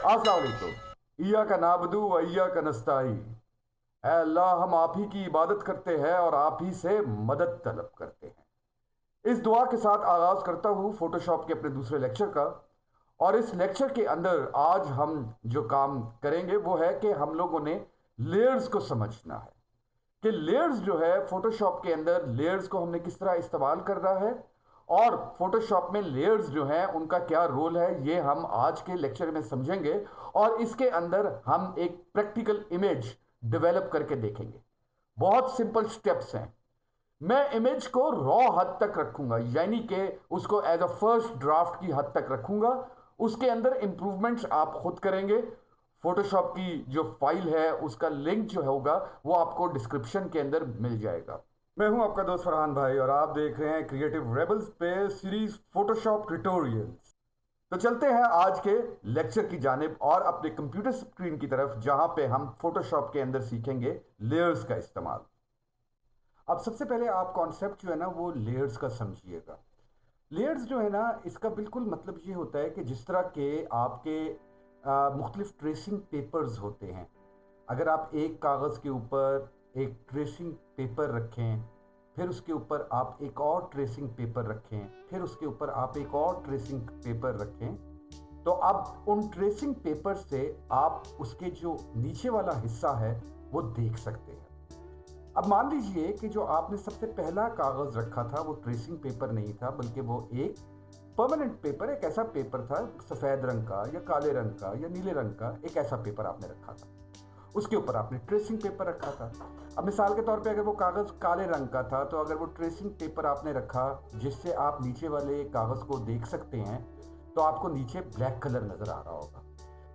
अस्सलाम वालेकुम। इय्याका नाबुदु व इय्याका नस्तईन। ऐ अल्लाह, हम आप ही की इबादत करते हैं और आप ही से मदद तलब करते हैं। इस दुआ के साथ आगाज करता हूँ फोटोशॉप के अपने दूसरे लेक्चर का। और इस लेक्चर के अंदर आज हम जो काम करेंगे वो है कि हम लोगों ने लेयर्स को समझना है कि लेयर्स जो है फोटोशॉप के अंदर लेयर्स को हमने किस तरह इस्तेमाल करना है, और फोटोशॉप में लेयर्स जो हैं उनका क्या रोल है, ये हम आज के लेक्चर में समझेंगे। और इसके अंदर हम एक प्रैक्टिकल इमेज डेवलप करके देखेंगे। बहुत सिंपल स्टेप्स हैं। मैं इमेज को रॉ हद तक रखूंगा, यानी कि उसको एज अ फर्स्ट ड्राफ्ट की हद तक रखूंगा। उसके अंदर इंप्रूवमेंट्स आप खुद करेंगे। फोटोशॉप की जो फाइल है उसका लिंक जो होगा वो आपको डिस्क्रिप्शन के अंदर मिल जाएगा। मैं हूं आपका दोस्त फरहान भाई और आप देख रहे हैं क्रिएटिव रेबल्स पे सीरीज फोटोशॉप ट्यूटोरियल्स। तो चलते हैं आज के लेक्चर की जानिब और अपने कंप्यूटर स्क्रीन की तरफ, जहां पे हम फोटोशॉप के अंदर सीखेंगे लेयर्स का इस्तेमाल। अब सबसे पहले आप कॉन्सेप्ट जो है ना वो लेयर्स का समझिएगा। लेयर्स जो है ना, इसका बिल्कुल मतलब ये होता है कि जिस तरह के आपके मुख्तलिफ ट्रेसिंग पेपर्स होते हैं, अगर आप एक कागज़ के ऊपर एक ट्रेसिंग पेपर रखें, फिर उसके ऊपर आप एक और ट्रेसिंग पेपर रखें, फिर उसके ऊपर आप एक और ट्रेसिंग पेपर रखें, तो अब उन ट्रेसिंग पेपर से आप उसके जो नीचे वाला हिस्सा है वो देख सकते हैं। अब मान लीजिए कि जो आपने सबसे पहला कागज़ रखा था वो ट्रेसिंग पेपर नहीं था, बल्कि वो एक परमानेंट पेपर, एक ऐसा पेपर था सफ़ेद रंग का या काले रंग का या नीले रंग का, एक ऐसा पेपर आपने रखा था। उसके ऊपर आपने ट्रेसिंग पेपर रखा था। अब मिसाल के तौर पे अगर वो कागज़ काले रंग का था, तो अगर वो ट्रेसिंग पेपर आपने रखा जिससे आप नीचे वाले कागज़ को देख सकते हैं, तो आपको नीचे ब्लैक कलर नज़र आ रहा होगा।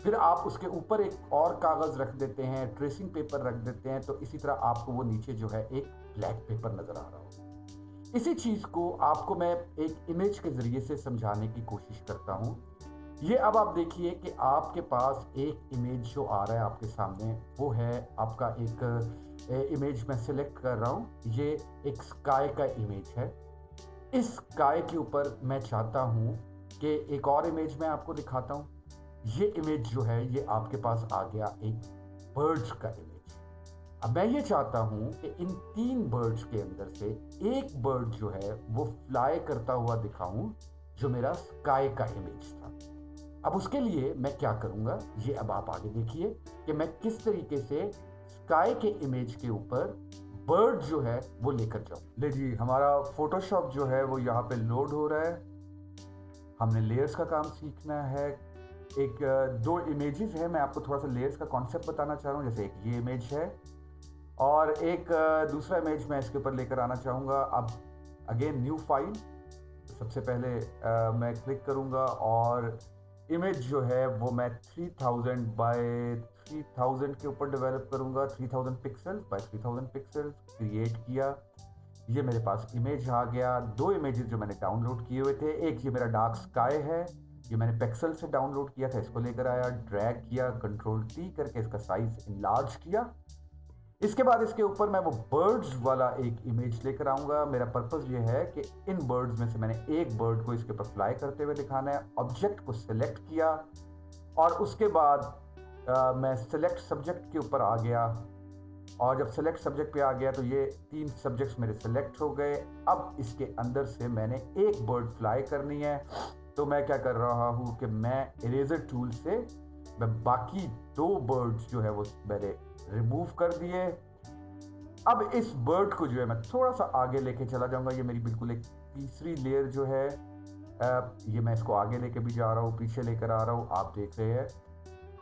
फिर आप उसके ऊपर एक और कागज़ रख देते हैं, ट्रेसिंग पेपर रख देते हैं, तो इसी तरह आपको वो नीचे जो है एक ब्लैक पेपर नज़र आ रहा होगा। इसी चीज़ को आपको मैं एक इमेज के ज़रिए से समझाने की कोशिश करता हूँ। ये अब आप देखिए कि आपके पास एक इमेज जो आ रहा है आपके सामने, वो है आपका एक इमेज मैं सिलेक्ट कर रहा हूँ। ये एक स्काई का इमेज है। इस स्काई के ऊपर मैं चाहता हूँ कि एक और इमेज मैं आपको दिखाता हूँ। ये इमेज जो है ये आपके पास आ गया एक बर्ड्स का इमेज। अब मैं ये चाहता हूँ कि इन तीन बर्ड्स के अंदर से एक बर्ड जो है वो फ्लाई करता हुआ दिखाऊं, जो मेरा स्काई का इमेज था। अब उसके लिए मैं क्या करूंगा, ये अब आप आगे देखिए कि मैं किस तरीके से स्काई के इमेज के ऊपर बर्ड जो है वो लेकर जाऊं। ले जी, हमारा फोटोशॉप जो है वो यहाँ पे लोड हो रहा है। हमने लेयर्स का काम सीखना है। एक दो इमेजेस है, मैं आपको थोड़ा सा लेयर्स का कॉन्सेप्ट बताना चाह रहा हूँ। जैसे एक ये इमेज है और एक दूसरा इमेज मैं इसके ऊपर लेकर आना चाहूँगा। अब अगेन न्यू फाइल, सबसे पहले मैं क्लिक करूँगा और इमेज जो है वो मैं 3000 बाय 3000 के ऊपर डेवलप करूँगा। 3000 पिक्सल्स बाय 3000 पिक्सल्स क्रिएट किया। ये मेरे पास इमेज आ गया। दो इमेजेस जो मैंने डाउनलोड किए हुए थे, एक ये मेरा डार्क स्काई है, ये मैंने पिक्सल से डाउनलोड किया था, इसको लेकर आया, ड्रैग किया, कंट्रोल टी करके इसका साइज इनलार्ज किया। इसके बाद इसके ऊपर मैं वो बर्ड्स वाला एक इमेज लेकर आऊँगा। मेरा पर्पज़ ये है कि इन बर्ड्स में से मैंने एक बर्ड को इसके ऊपर फ्लाई करते हुए दिखाना है। ऑब्जेक्ट को सिलेक्ट किया और उसके बाद मैं सिलेक्ट सब्जेक्ट के ऊपर आ गया, और जब सेलेक्ट सब्जेक्ट पे आ गया तो ये तीन सब्जेक्ट्स मेरे सेलेक्ट हो गए। अब इसके अंदर से मैंने एक बर्ड फ्लाई करनी है, तो मैं क्या कर रहा हूँ कि मैं इरेजर टूल से मैं बाकी दो बर्ड्स जो है वो मैंने रिमूव कर दिए। अब इस बर्ड को जो है मैं थोड़ा सा आगे लेके चला जाऊंगा। ये मेरी बिल्कुल एक तीसरी लेयर जो है, ये मैं इसको आगे लेके भी जा रहा हूँ, पीछे लेकर आ रहा हूँ, आप देख रहे हैं।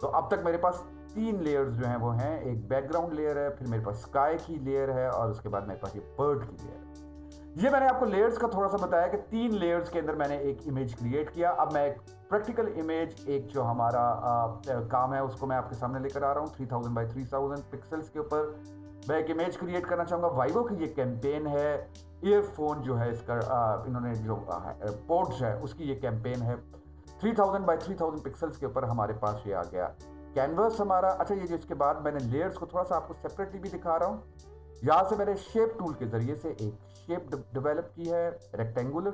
तो अब तक मेरे पास तीन लेयर्स जो हैं वो हैं, एक बैकग्राउंड लेयर है, फिर मेरे पास स्काई की लेयर है, और उसके बाद मेरे पास ये बर्ड की लेयर है। ये मैंने आपको लेयर्स का थोड़ा सा बताया कि तीन लेयर्स के अंदर मैंने एक इमेज क्रिएट किया। अब मैं एक प्रैक्टिकल इमेज, एक जो हमारा काम है उसको मैं आपके सामने लेकर आ रहा हूँ। 3000 बाय 3000 पिक्सल्स के ऊपर मैं एक इमेज क्रिएट करना चाहूँगा। वाइवो की ये कैंपेन है, ईयरफोन जो है इसका इन्होंने जो पोर्ट्स है उसकी ये कैंपेन है। 3000 बाय 3000 पिक्सल्स के ऊपर हमारे पास ये आ गया कैनवस हमारा। अच्छा, ये जिसके बाद मैंने लेयर्स को थोड़ा सा आपको सेपरेटली भी दिखा रहा हूँ। यहाँ से मैंने शेप टूल के ज़रिए से एक शेप डेवलप की है रेक्टेंगुलर,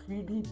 3D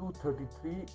233,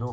2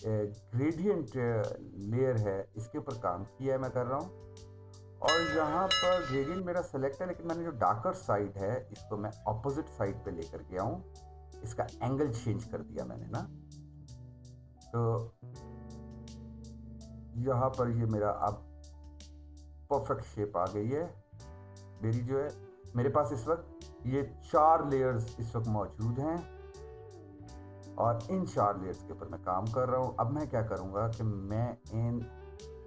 ग्रेडियंट लेयर है इसके ऊपर काम किया है, मैं कर रहा हूँ। और यहाँ पर ग्रेडियंट मेरा सेलेक्ट है, लेकिन मैंने जो डार्कर साइड है इसको मैं ऑपोजिट साइड पे लेकर गया हूँ। इसका एंगल चेंज कर दिया मैंने ना, तो यहाँ पर ये मेरा अब परफेक्ट शेप आ गई है मेरी। जो है मेरे पास इस वक्त ये 4 लेयर्स इस वक्त मौजूद हैं और इन 4 लेयर्स के ऊपर मैं काम कर रहा हूँ। अब मैं क्या करूँगा कि मैं इन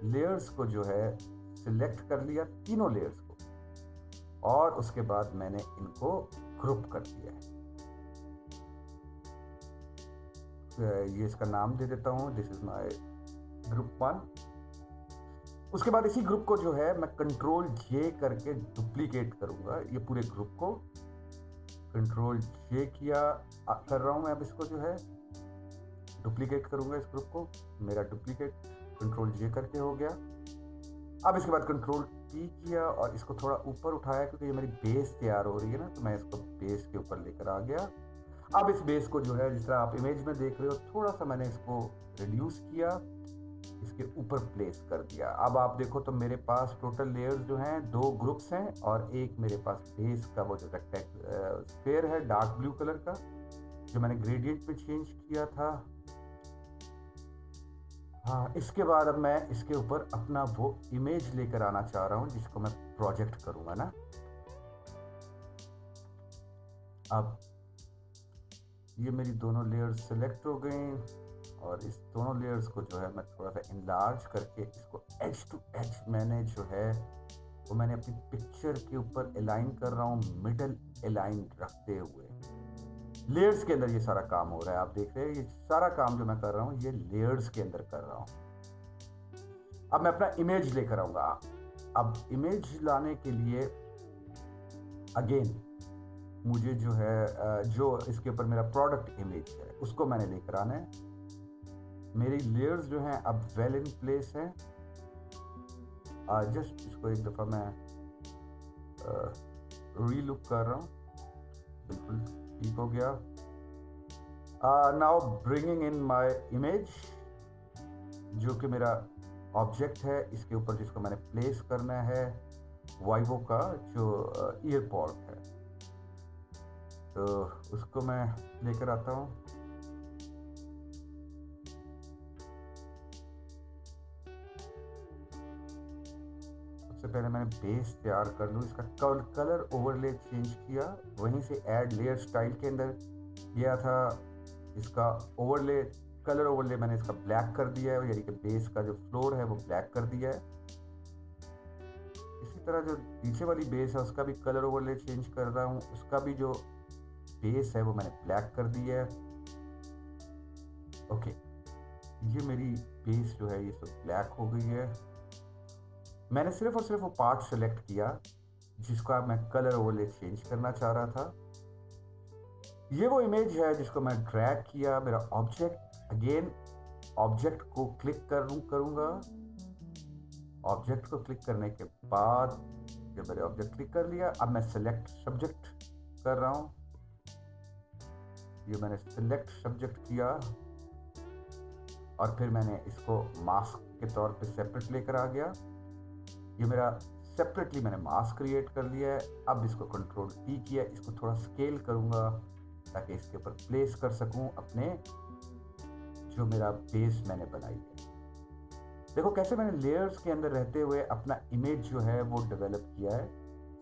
लेयर्स को जो है सिलेक्ट कर लिया, तीनों लेयर्स को, और उसके बाद मैंने इनको ग्रुप कर दिया है। ये इसका नाम दे देता हूँ, दिस इज माय ग्रुप 1। उसके बाद इसी ग्रुप को जो है मैं कंट्रोल जे करके डुप्लीकेट करूंगा। ये पूरे ग्रुप को कंट्रोल जे किया कर रहा हूं मैं। अब इसको जो है डुप्लीकेट करूंगा, इस ग्रुप को। मेरा डुप्लीकेट कंट्रोल जे करके हो गया। अब इसके बाद कंट्रोल टी किया और इसको थोड़ा ऊपर उठाया, क्योंकि ये मेरी बेस तैयार हो रही है ना, तो मैं इसको बेस के ऊपर लेकर आ गया। अब इस बेस को जो है, जिस तरह आप इमेज में देख रहे हो, थोड़ा सा मैंने इसको रिड्यूस किया, इसके ऊपर प्लेस कर दिया। अब आप देखो तो मेरे पास टोटल लेयर्स जो हैं 2 ग्रुप्स हैं और एक मेरे पास बेस का वो जो स्फेयर है डार्क ब्लू कलर का, जो मैंने ग्रेडियंट में चेंज किया था। हाँ, इसके बाद अब मैं इसके ऊपर अपना वो इमेज लेकर आना चाह रहा हूँ जिसको मैं प्रोजेक्ट करूँगा ना। अब ये मेरी दोनों लेयर्स सेलेक्ट हो गई और इस दोनों लेयर्स को जो है मैं थोड़ा सा इनलार्ज करके इसको एज टू एज मैंने जो है वो मैंने अपनी पिक्चर के ऊपर अलाइन कर रहा हूँ, मिडल अलाइन रखते हुए। लेयर्स के अंदर ये सारा काम हो रहा है, आप देख रहे हैं। ये सारा काम जो मैं कर रहा हूँ ये लेयर्स के अंदर कर रहा हूँ। अब मैं अपना इमेज लेकर आऊँगा। अब इमेज लाने के लिए अगेन मुझे जो है जो इसके ऊपर मेरा प्रोडक्ट इमेज है उसको मैंने लेकर आना है। मेरी लेयर्स जो हैं अब वेल इन प्लेस हैं। जस्ट इसको एक दफ़ा मैं रीलुक कर रहा हूँ, बिल्कुल ठीक हो गया। Now bringing in my image, जो कि मेरा ऑब्जेक्ट है, इसके ऊपर जिसको मैंने प्लेस करना है वाइवो का जो ईयरपॉड है, तो उसको मैं लेकर आता हूँ। सबसे पहले मैंने बेस तैयार कर लूँ, इसका कलर ओवरले चेंज किया, वहीं से ऐड लेयर स्टाइल के अंदर गया था। इसका ओवरले कलर ओवरले मैंने इसका ब्लैक कर दिया है, यानी कि बेस का जो फ्लोर है वो ब्लैक कर दिया है। इसी तरह जो पीछे वाली बेस है उसका भी कलर ओवरले चेंज कर रहा हूँ, उसका भी जो बेस है वो मैंने ब्लैक कर दी है। ओके, ये मेरी बेस जो है ये सब ब्लैक हो गई है। मैंने सिर्फ और सिर्फ वो पार्ट सेलेक्ट किया जिसका मैं कलर ओवरले चेंज करना चाह रहा था। ये वो इमेज है जिसको मैं ड्रैग किया। मेरा ऑब्जेक्ट, अगेन ऑब्जेक्ट को क्लिक करूंगा। ऑब्जेक्ट को क्लिक करने के बाद जब मैंने ऑब्जेक्ट क्लिक कर लिया, अब मैं सेलेक्ट सब्जेक्ट कर रहा हूँ। ये मैंने सेलेक्ट सब्जेक्ट किया और फिर मैंने इसको मास्क के तौर पे सेपरेट लेकर आ गया। ये मेरा सेपरेटली मैंने मास्क क्रिएट कर लिया है। अब इसको कंट्रोल टी किया, इसको थोड़ा स्केल करूँगा ताकि इसके ऊपर प्लेस कर सकूँ अपने जो मेरा बेस मैंने बनाई है। देखो कैसे मैंने लेयर्स के अंदर रहते हुए अपना इमेज जो है वो डेवलप किया है,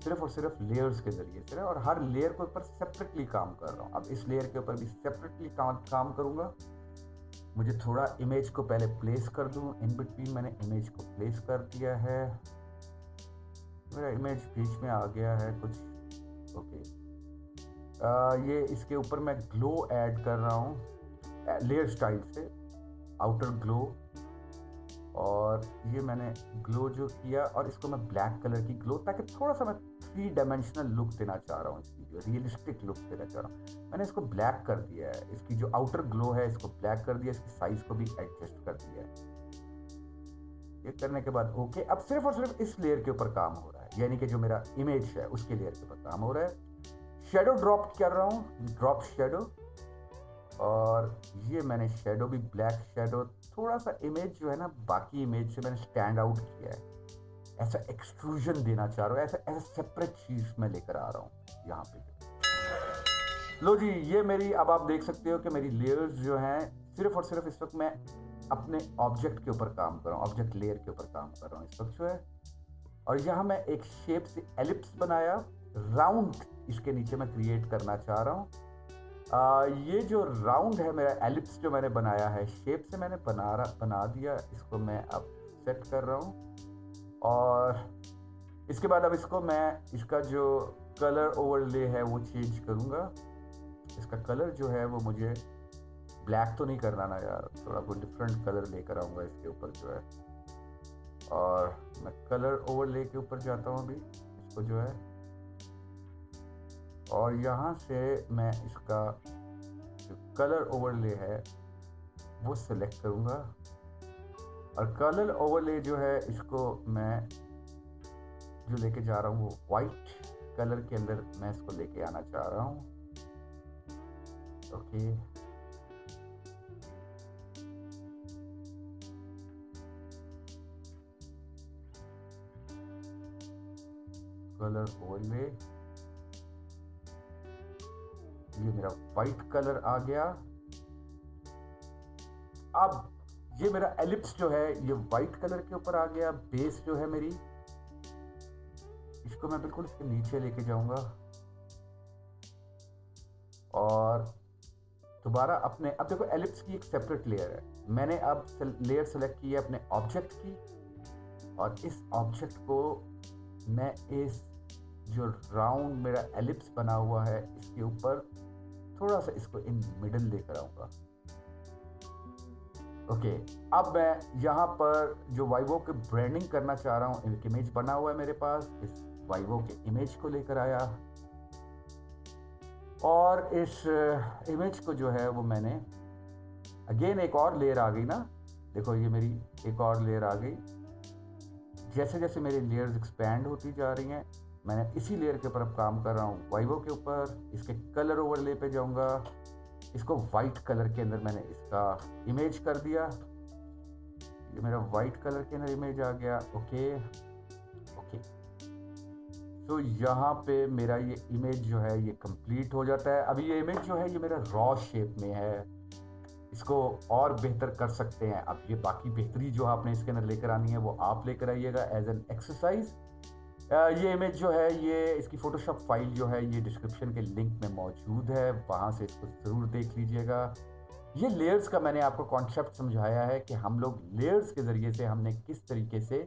सिर्फ और सिर्फ लेयर्स के ज़रिए से, और हर लेयर के ऊपर सेपरेटली काम कर रहा हूँ। अब इस लेयर के ऊपर भी सेपरेटली काम करूँगा। मुझे थोड़ा इमेज को पहले प्लेस कर दूँ, इन बिटवीन मैंने इमेज को प्लेस कर दिया है। मेरा इमेज बीच में आ गया है कुछ। ओके, ये इसके ऊपर मैं ग्लो ऐड कर रहा हूँ लेयर स्टाइल से, आउटर ग्लो। और ये मैंने ग्लो जो किया और इसको मैं ब्लैक कलर की ग्लो, ताकि थोड़ा सा मैं 3 डायमेंशनल लुक देना चाह रहा हूँ, इसकी जो रियलिस्टिक लुक देना चाह रहा हूँ। मैंने इसको ब्लैक कर दिया है, इसकी जो आउटर ग्लो है इसको ब्लैक कर दिया, इसकी साइज को भी एडजस्ट कर दिया है। ये करने के बाद ओके, अब सिर्फ और सिर्फ इस लेयर के ऊपर काम हो रहा है, यानी कि जो मेरा इमेज है उसके लेयर के ऊपर काम हो रहा है। शेडो ड्रॉप कर रहा हूँ, ड्रॉप शेडो, और ये मैंने शेडो भी ब्लैक शेडो, थोड़ा सा इमेज जो है ना बाकी इमेज से मैंने स्टैंड आउट किया है, ऐसा एक्सट्रूजन देना चाह रहा हूँ, ऐसा ऐसा सेपरेट चीज़ मैं लेकर आ रहा हूँ यहाँ पे। लो जी, ये मेरी, अब आप देख सकते हो कि मेरी लेयर्स जो हैं सिर्फ और सिर्फ इस वक्त मैं अपने ऑब्जेक्ट के ऊपर काम कर रहा हूँ, ऑब्जेक्ट लेयर के ऊपर काम कर रहा हूँ इस वक्त जो है। और यहाँ मैं एक शेप से एलिप्स बनाया, राउंड इसके नीचे मैं क्रिएट करना चाह रहा हूँ। ये जो राउंड है मेरा एलिप्स जो मैंने बनाया है, शेप से मैंने बना दिया, इसको मैं अब सेट कर रहा हूँ। और इसके बाद अब इसको मैं, इसका जो कलर ओवरले है वो चेंज करूँगा। इसका कलर जो है वो मुझे ब्लैक तो नहीं करना ना यार, थोड़ा कोई डिफरेंट कलर लेकर आऊँगा इसके ऊपर जो है। और मैं कलर ओवरले के ऊपर जाता हूँ अभी, इसको जो है, और यहाँ से मैं इसका जो कलर ओवरले है वो सिलेक्ट करूँगा। और कलर ओवरले जो है इसको मैं जो लेके जा रहा हूँ वो वाइट कलर के अंदर मैं इसको लेके आना चाह रहा हूँ। ओके, कलर ओवरले, ये मेरा वाइट कलर आ गया। अब ये मेरा एलिप्स जो है ये वाइट कलर के ऊपर आ गया। बेस जो है मेरी, इसको मैं बिल्कुल इसके नीचे लेके जाऊंगा और दोबारा अपने, अब देखो एलिप्स की एक सेपरेट लेयर है, मैंने अब लेयर सेलेक्ट की है अपने ऑब्जेक्ट की, और इस ऑब्जेक्ट को मैं इस जो राउंड मेरा एलिप्स बना हुआ है इसके ऊपर थोड़ा सा इसको इन मिडल लेकर आऊंगा। ओके, अब मैं यहाँ पर जो वाइवो की ब्रांडिंग करना चाह रहा हूँ, एक इमेज बना हुआ है मेरे पास, इस वाइवो के इमेज को लेकर आया और इस इमेज को जो है वो मैंने अगेन एक और लेयर आ गई ना, देखो ये मेरी एक और लेयर आ गई। जैसे जैसे मेरी लेयर्स एक्सपैंड होती जा रही हैं, मैंने इसी लेयर के ऊपर अब काम कर रहा हूँ वाइवो के ऊपर। इसके कलर ओवरले पे जाऊँगा, इसको वाइट कलर के अंदर मैंने इसका इमेज कर दिया, ये मेरा वाइट कलर के अंदर इमेज आ गया। ओके ओके, तो यहाँ पे मेरा ये इमेज जो है ये कंप्लीट हो जाता है। अभी ये इमेज जो है ये मेरा रॉ शेप में है, इसको और बेहतर कर सकते हैं। अब ये बाकी बेहतरी जो आपने इसके अंदर लेकर आनी है वो आप लेकर आइएगा एज एन एक्सरसाइज। ये इमेज जो है ये, इसकी फोटोशॉप फाइल जो है ये डिस्क्रिप्शन के लिंक में मौजूद है, वहाँ से इसको ज़रूर देख लीजिएगा। ये लेयर्स का मैंने आपको कॉन्सेप्ट समझाया है कि हम लोग लेयर्स के ज़रिए से हमने किस तरीके से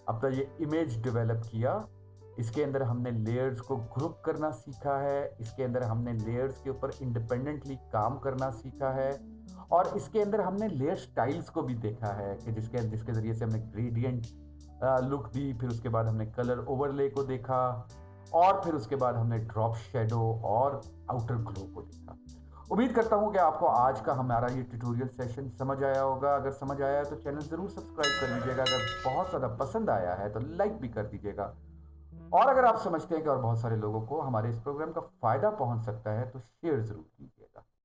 अब तक ये इमेज डेवलप किया। इसके अंदर हमने लेयर्स को ग्रुप करना सीखा है, इसके अंदर हमने लेयर्स के ऊपर इंडिपेंडेंटली काम करना सीखा है, और इसके अंदर हमने लेयर स्टाइल्स को भी देखा है कि जिसके ज़रिए से हमने ग्रेडियंट लुक दी, फिर उसके बाद हमने कलर ओवरले को देखा, और फिर उसके बाद हमने ड्रॉप शेडो और आउटर ग्लो को देखा। उम्मीद करता हूँ कि आपको आज का हमारा ये ट्यूटोरियल सेशन समझ आया होगा। अगर समझ आया है तो चैनल ज़रूर सब्सक्राइब कर लीजिएगा, अगर बहुत ज़्यादा पसंद आया है तो लाइक भी कर दीजिएगा, और अगर आप समझते हैं कि और बहुत सारे लोगों को हमारे इस प्रोग्राम का फ़ायदा पहुंच सकता है तो शेयर ज़रूर कीजिए।